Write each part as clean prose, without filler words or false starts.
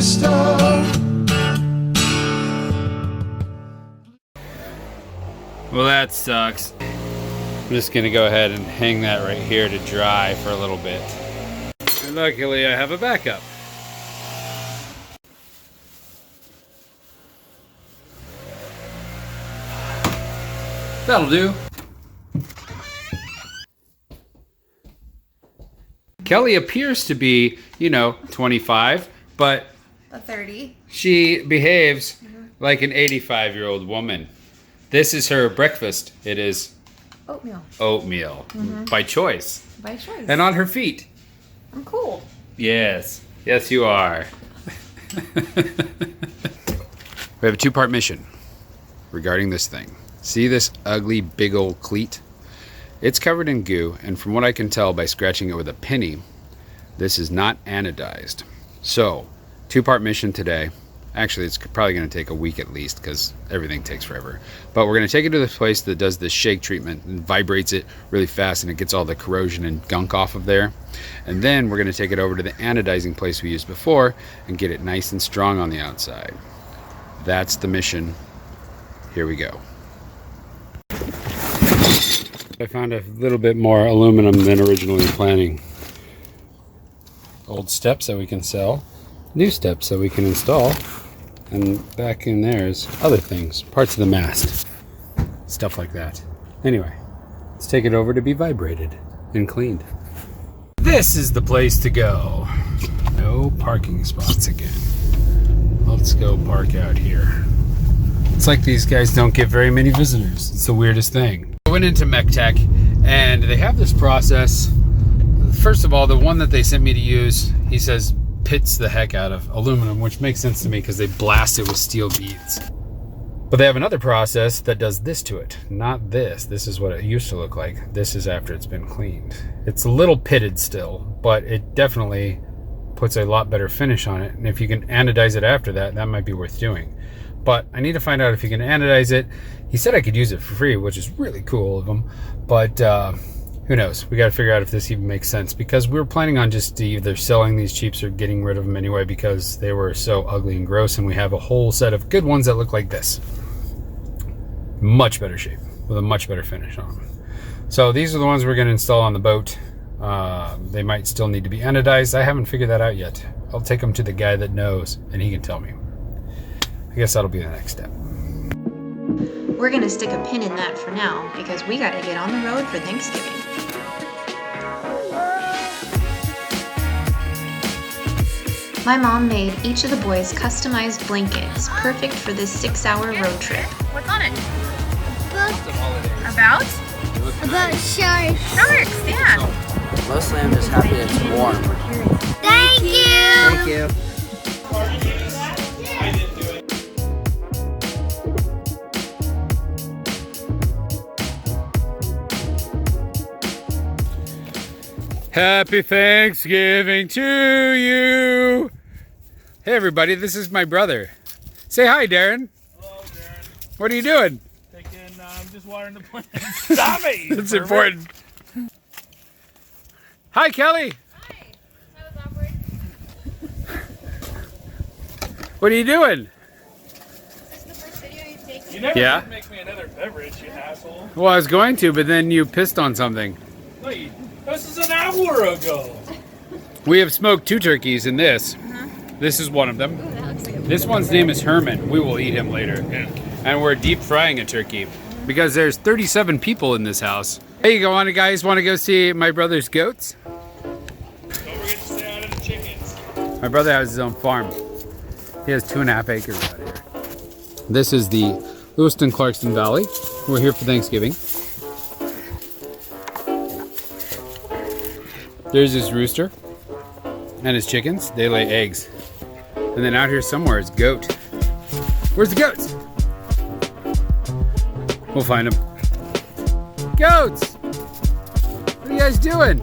crystal. Well, that sucks. I'm just gonna go ahead and hang that right here to dry for a little bit. And luckily I have a backup. That'll do. Kelly appears to be, 25, but A 30. she behaves like an 85-year-old woman. This is her breakfast. It is Oatmeal. oatmeal by choice. By choice. And on her feet. I'm cool. Yes. Yes, you are. We have a two-part mission regarding this thing. See this ugly big old cleat? It's covered in goo, and from what I can tell by scratching it with a penny, this is not anodized. So, two-part mission today. Actually, it's probably going to take a week at least because everything takes forever. But we're going to take it to this place that does this shake treatment and vibrates it really fast, and it gets all the corrosion and gunk off of there. And then we're going to take it over to the anodizing place we used before and get it nice and strong on the outside. That's the mission. Here we go. I found a little bit more aluminum than originally planning. Old steps that we can sell, new steps that we can install, and back in there is other things, parts of the mast, stuff like that. Anyway, let's take it over to be vibrated and cleaned. This is the place to go. No parking spots again. Let's go park out here. It's like these guys don't get very many visitors. It's the weirdest thing. I went into MechTech and they have this process. First of all, the one that they sent me to use, he says pits the heck out of aluminum, which makes sense to me because they blast it with steel beads. But they have another process that does this to it. Not this. This is what it used to look like. This is after it's been cleaned. It's a little pitted still, but it definitely puts a lot better finish on it. And if you can anodize it after that, that might be worth doing. But I need to find out if you can anodize it. He said I could use it for free, which is really cool of him. But who knows? We got to figure out if this even makes sense, because we were planning on just either selling these cheaps or getting rid of them anyway because they were so ugly and gross, and we have a whole set of good ones that look like this. Much better shape with a much better finish on them. So these are the ones we're going to install on the boat. They might still need to be anodized. I haven't figured that out yet. I'll take them to the guy that knows and he can tell me. I guess that'll be the next step. We're gonna stick a pin in that for now because we gotta get on the road for Thanksgiving. My mom made each of the boys customized blankets, perfect for this 6-hour road trip. What's on it? About sharks. Sharks, yeah. Mostly I'm just happy it's warm. Thank you. Thank you. Happy Thanksgiving to you. Hey everybody, this is my brother. Say hi, Darren. Hello, Darren. What are you doing? I'm just watering the plants. Stop it! That's important. Hi, Kelly. Hi. That was awkward. What are you doing? This is the first video you've taken. You never Yeah? did make me another beverage, you asshole. Well, I was going to, but then you pissed on something. Wait, this is an hour ago. We have smoked 2 turkeys in this. This is one of them. Ooh, that looks like a This one's name is Herman. We will eat him later. Yeah. And we're deep frying a turkey because there's 37 people in this house. Hey, you guys want to go see my brother's goats? Don't forget to stay out of the chickens. My brother has his own farm. He has 2.5 acres out here. This is the Lewiston Clarkston Valley. We're here for Thanksgiving. There's his rooster and his chickens. They lay eggs. And then out here somewhere is goat. Where's the goats? We'll find them. Goats! What are you guys doing?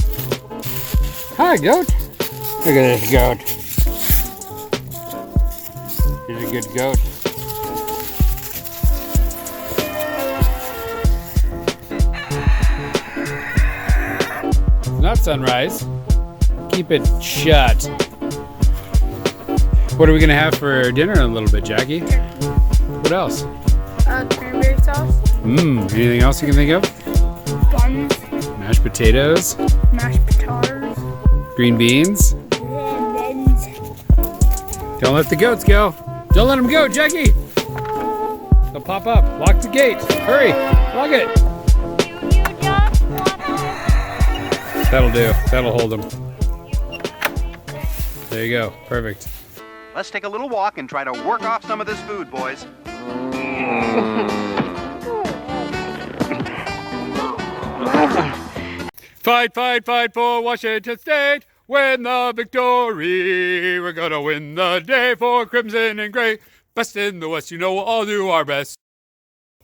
Hi, goat. Look at this goat. He's a good goat. Not sunrise. Keep it shut. What are we gonna have for dinner in a little bit, Jackie? What else? Cranberry sauce. Anything else you can think of? Buns. Mashed potatoes, Mashed potatoes. green beans. Lemons. Don't let the goats go. Don't let them go, Jackie. They'll pop up. Lock the gate. Hurry, lock it. That'll do. That'll hold them. There you go. Perfect. Let's take a little walk and try to work off some of this food, boys. Fight, fight, fight for Washington State. Win the victory. We're gonna win the day for Crimson and Gray. Best in the West, you know we'll all do our best.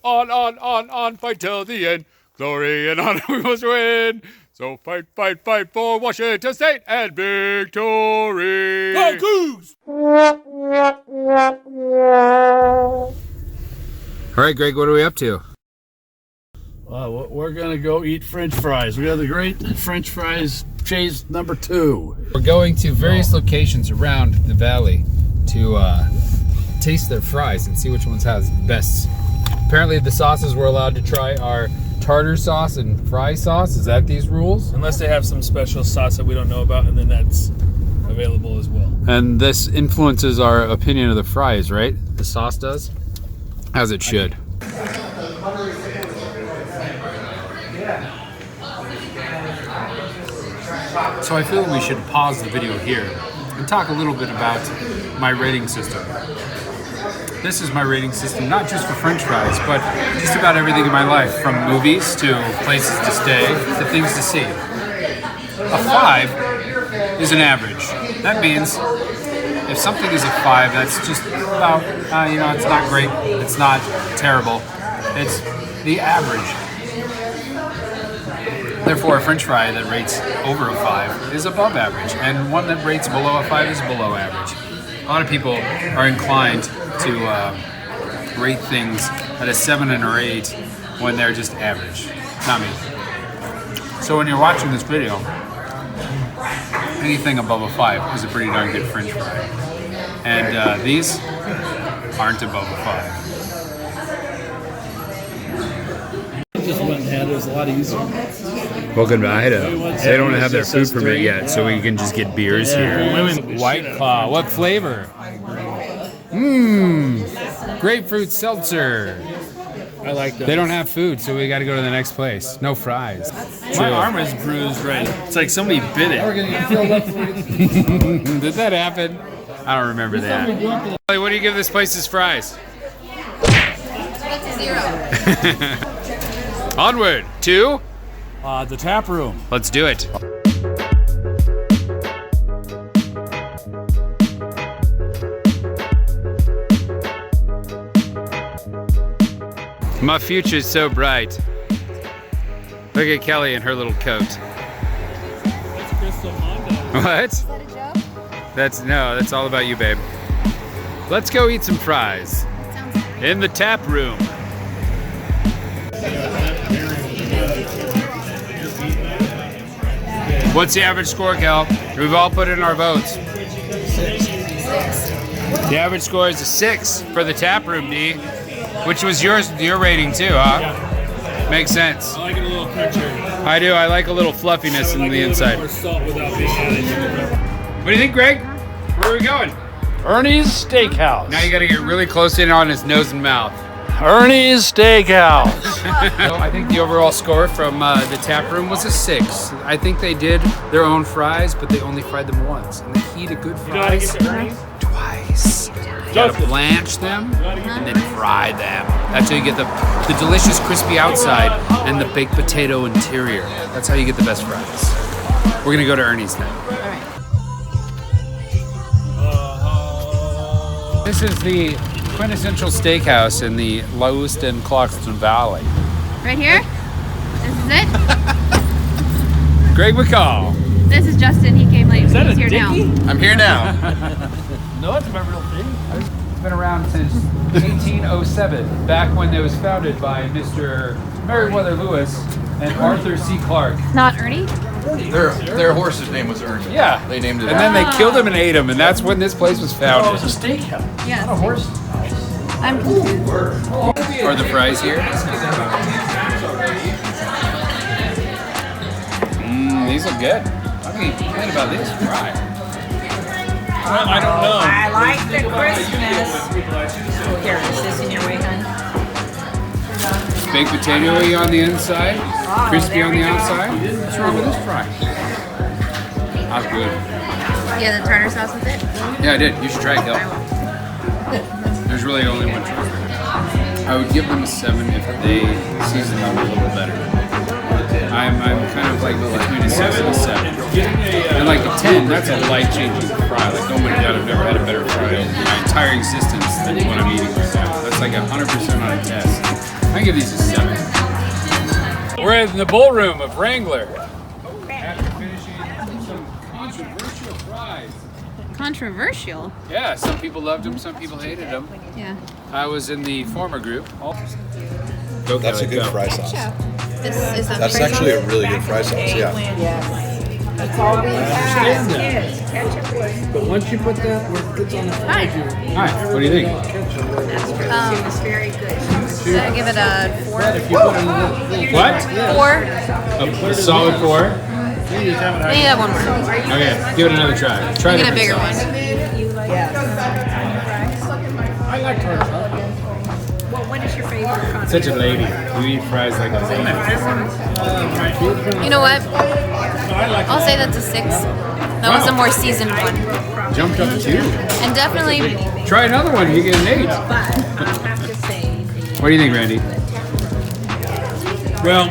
On, fight till the end. Glory and honor we must win. So fight, fight, fight for Washington State and victory. Go Cougs! All right, Greg, what are we up to? We're gonna go eat French fries. We have the great French fries chase number 2. We're going to various locations around the valley to taste their fries and see which ones has the best. Apparently the sauces we're allowed to try are tartar sauce and fry sauce. Is that these rules? Unless they have some special sauce that we don't know about, and then that's available as well. And this influences our opinion of the fries, right? The sauce does? As it should. So I feel we should pause the video here and talk a little bit about my rating system. This is my rating system, not just for French fries, but just about everything in my life, from movies to places to stay to things to see. A 5 is an average. That means if something is a 5, that's just about, it's not great, it's not terrible, it's the average. Therefore, a French fry that rates over a 5 is above average, and one that rates below a 5 is below average. A lot of people are inclined to rate things at a 7 and or 8 when they're just average. Not me. So when you're watching this video, anything above a 5 is a pretty darn good French fry. And these aren't above a 5. Just went and had it. It was a lot easier. Welcome to Idaho. They don't have their food permit yet, so we can just get beers here. White Claw. What flavor? Grapefruit seltzer. I like that. They don't have food, so we got to go to the next place. No fries. My arm is bruised right. It's like somebody bit it. Did that happen? I don't remember that. What do you give this place's fries? That's a 0. Onward to The tap room. let's do it. My future's so bright. Look at Kelly in her little coat. That's Crystal Mondo. What? Is that a joke? That's all about you, babe. Let's go eat some fries Sounds great. in the tap room. What's the average score, Kel? We've all put in our votes. 6. The average score is a 6 for the tap room, D, which was your rating too, huh? Yeah. Makes sense. I like it a little crunchier. I do. I like a little fluffiness in the inside. More salt without being added. What do you think, Greg? Where are we going? Ernie's Steakhouse. Now you got to get really close in on his nose and mouth. Ernie's Steakhouse. I think the overall score from the tap room was a 6. I think they did their own fries, but they only fried them once. And the key to good You know how to fries, get to Ernie's? twice. You gotta blanch them and then fry them. That's how you get the delicious crispy outside and the baked potato interior. That's how you get the best fries. We're gonna go to Ernie's now. This is the quintessential steakhouse in the Lewiston, Clarkston Valley. Right here? This is it? Greg McCall. This is Justin. He came late. He's here now. I'm here now. No, that's my real thing. It's been around since 1807, back when it was founded by Mr. Meriwether Lewis and Arthur C. Clarke. Not Ernie? Their horse's name was Ernie. Yeah. They named it And then they killed him and ate him, and that's when this place was Oh, founded. it's a steakhouse. Yeah. Not a horse. I'm confused. Or the fries here. These look good. I'm good about this fry. Well, I don't know. I like the Christmas. Here, is this in your way, hon? Baked potato-y on the inside, crispy on the outside. What's wrong with this fry? That's good. Yeah, the tartar sauce with it. Yeah, I did. You should try it, Kel. There's really only one choice. I would give them a 7 if they seasoned them a little better. I'm kind of like between a 6 and a 7. And like a 10, that's a life-changing fry. Like, oh my God, I've never had a better fry in my entire existence than what I'm eating right now. That's like 100% on a test. I give these a 7. We're in the bull room of Wrangler. After finishing some controversial fries. Controversial. Yeah, some people loved them, some people hated them. Yeah. I was in the former group. That's a good fry sauce. This is the That's actually a really good fry sauce, yeah. That's all we have. Yes, ketchup was. But once you put that where it gets on the fries, you Hi, what do you think? It's very good. Should I give it a 4? if you put it in the What? 4? A solid 4? Maybe that one more. Okay, give it another try. Try Get a different bigger sauce. one. I like tartar sauce. Well, what is your favorite condiment? Such a lady. You eat fries like a lady. You know what? I'll say that's a 6. That was a more seasoned one. Jumped up 2. And definitely, Try another one, you get an 8. But I'll have to say, What do you think, Randy? Well,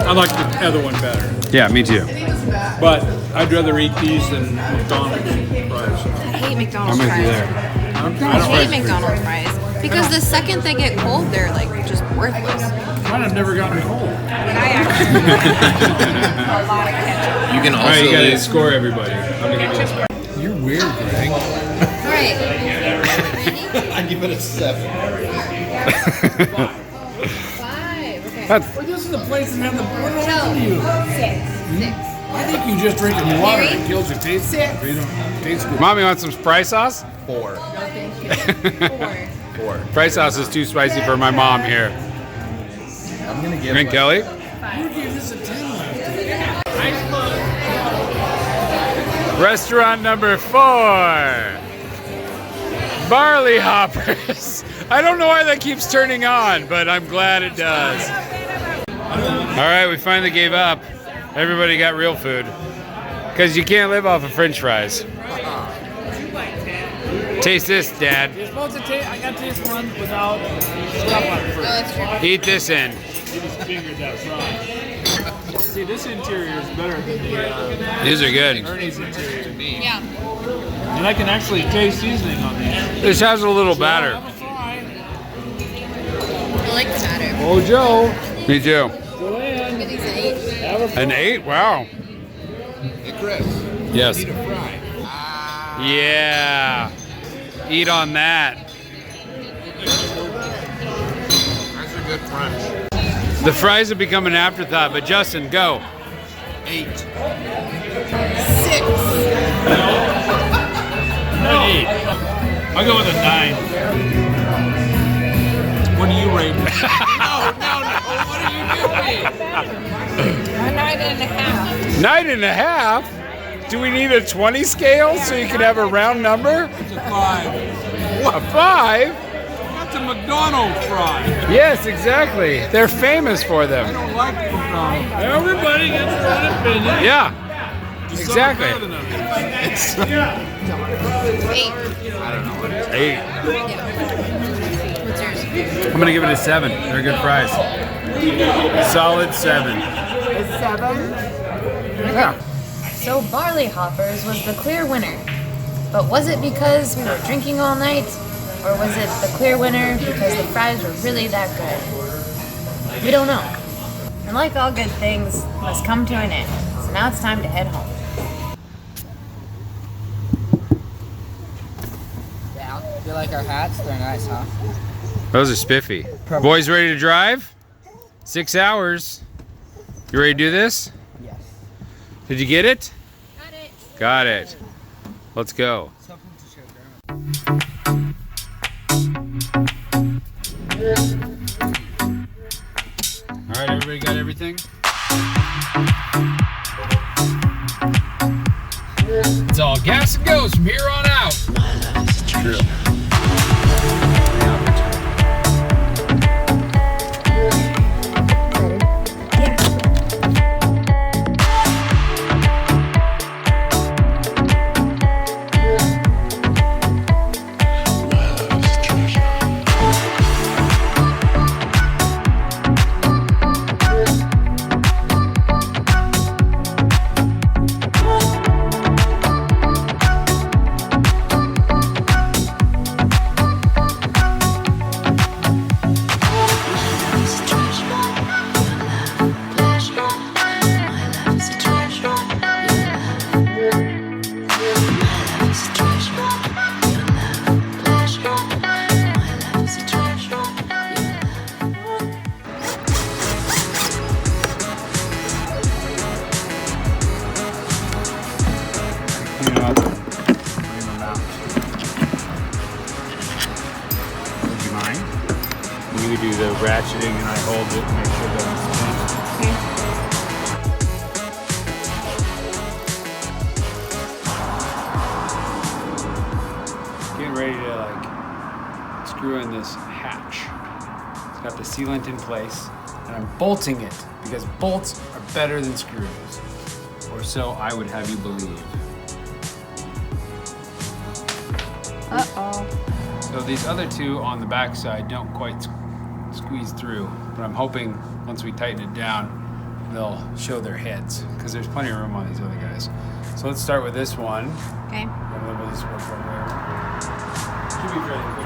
I like the other one better. Yeah, me too. But I'd rather eat these than McDonald's fries. I hate McDonald's I'm with you fries. there. I hate McDonald's fries. Because the second they get cold, they're like just worthless. Mine have never gotten cold. but I actually a lot of ketchup. You can All right, also you gotta leave. score everybody. I'm gonna give this. You're weird, Greg. Right. I give it a 7. 5. Okay. That's, Well, this is the place that have the what happened to you? 6. I think you just drinking water and kills your taste. You don't taste good. Mommy wants some fry sauce? 4. 4. Fry sauce is too spicy for my mom here. I'm gonna give And Kelly? You gave this a 10 last Restaurant number 4. Barley hoppers. I don't know why that keeps turning on, but I'm glad it does. All right, we finally gave up. Everybody got real food. Because you can't live off of French fries. Taste this, Dad. You're supposed to taste. I got to taste one without stuff on it first. Eat this end. You just fingered that fry. See, this interior is better than the These are good. Ernie's interior. Yeah. And I can actually taste seasoning on these. This has a little batter. I like the batter. Oh, Joe. Me too. Give these an 8. An 8? Wow. Hey, Chris. Yes. Eat a fry. Yeah. Eat on that. That's a good French. The fries have become an afterthought, but Justin, go. 8. 6. An 8. I'll go with a 9. What do you rate? No. What are you doing? A 9.5. 9.5? Do we need a 20 scale so you can have a round number? It's a 5. A 5? That's a McDonald's fry. Yes, exactly. They're famous for I them. don't like McDonald's. Everybody gets their own opinion. Yeah, Just exactly. some are better than others. 8. 8. What's yours? I'm gonna give it a 7. They're good fries. Solid 7. Yeah. So barley hoppers was the clear winner. But was it because we were drinking all night? Or was it the clear winner because the fries were really that good? We don't know. And like all good things, must come to an end. So now it's time to head home. Yeah, you like our hats? They're nice, huh? Those are spiffy. Boys ready to drive? 6 hours. You ready to do this? Yes. Did you get it? Got it. Got it. Let's go. All right, everybody got everything? It's all gas and goes from here on out. It's true. Would you mind? You do the ratcheting and I hold it and make sure it doesn't spin. Getting ready to like screw in this hatch. It's got the sealant in place and I'm bolting it because bolts are better than screws. Or so I would have you believe. Uh-oh. So these other two on the back side don't quite squeeze through, but I'm hoping once we tighten it down, they'll show their heads because there's plenty of room on these other guys. So let's start with this one. Okay. And then we'll just work from there. Should be fairly quick.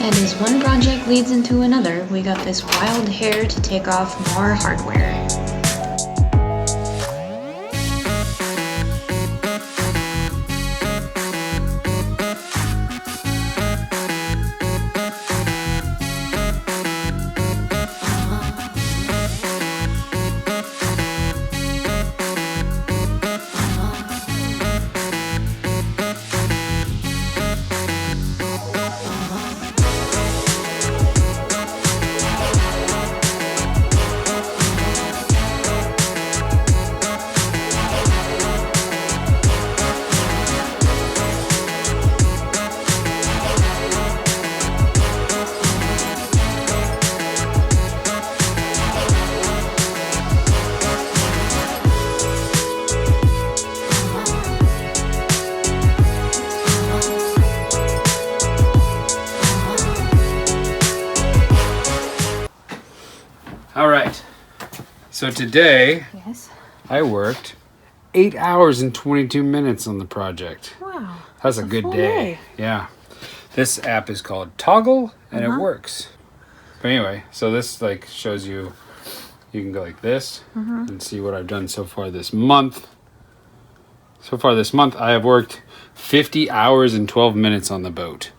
And as one project leads into another, we got this wild hair to take off more hardware. All right. So today, Yes. I worked 8 hours and 22 minutes on the project. Wow. That's a good full day. Yeah. This app is called Toggle and it works. But anyway, so this like shows you can go like this and see what I've done so far this month. So far this month I have worked 50 hours and 12 minutes on the boat.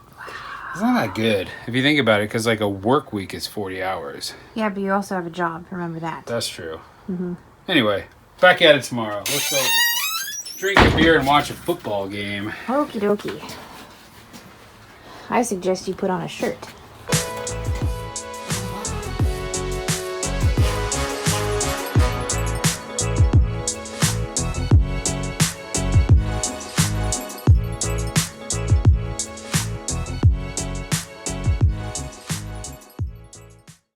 It's not that good if you think about it, because like a work week is 40 hours. Yeah, but you also have a job. Remember that. That's true. Anyway, back at it tomorrow. Let's go drink a beer and watch a football game. Okie dokie. I suggest you put on a shirt.